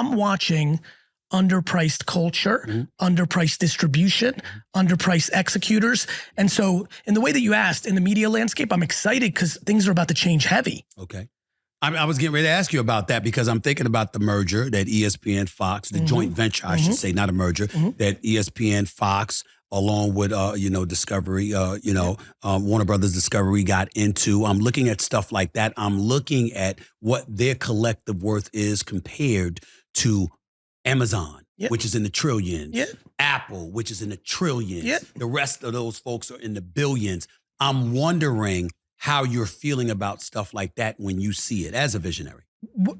I'm watching underpriced culture, underpriced distribution, underpriced executors. And so in the way that you asked, in the media landscape, I'm excited because things are about to change heavy. Okay. I was getting ready to ask you about that because I'm thinking about the merger that ESPN, Fox, the joint venture, I should say, not a merger, that ESPN, Fox, along with, Discovery, Warner Brothers Discovery got into. I'm looking at stuff like that. I'm looking at what their collective worth is compared to Amazon, which is in the trillions, Apple, which is in the trillions. The rest of those folks are in the billions. I'm wondering how you're feeling about stuff like that when you see it as a visionary.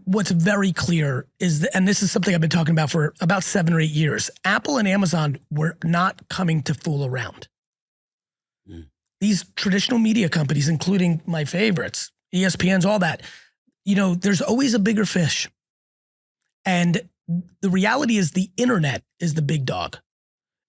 What's very clear is, and this is something I've been talking about for about 7 or 8 years, Apple and Amazon were not coming to fool around. These traditional media companies, including my favorites, ESPN's, all that, there's always a bigger fish. And the reality is the internet is the big dog.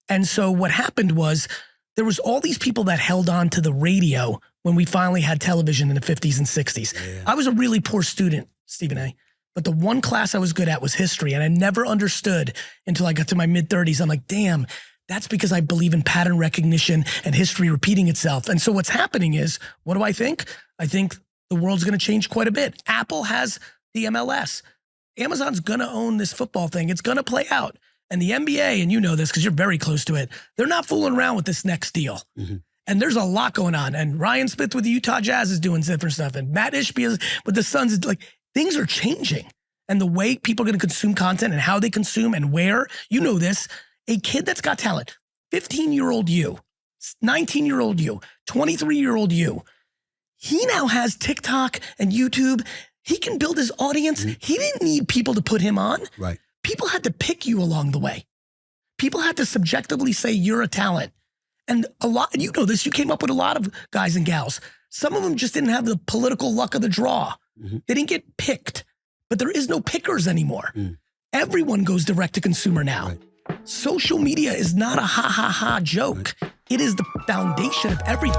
And so what happened was there was all these people that held on to the radio when we finally had television in the 50s and 60s. Yeah. I was a really poor student, Stephen A., but the one class I was good at was history, and I never understood until I got to my mid-30s. I'm like, damn, that's because I believe in pattern recognition and history repeating itself. And so what's happening is, what do I think? I think the world's going to change quite a bit. Apple has the MLS. Amazon's going to own this football thing. It's going to play out. And the NBA, and you know this because you're very close to it, they're not fooling around with this next deal. And there's a lot going on. And Ryan Smith with the Utah Jazz is doing different stuff. And Matt Ishbia is with the Suns. Is like, things are changing. And the way people are going to consume content and how they consume and where, you know this, a kid that's got talent, 15-year-old you, 19-year-old you, 23-year-old you, he now has TikTok and YouTube. He can build his audience. He didn't need people to put him on. Right. People had to pick you along the way. People had to subjectively say you're a talent. And a lot, you know this, you came up with a lot of guys and gals. Some of them just didn't have the political luck of the draw. They didn't get picked, but there is no pickers anymore. Everyone goes direct to consumer now. Social media is not a ha joke. It is the foundation of everything.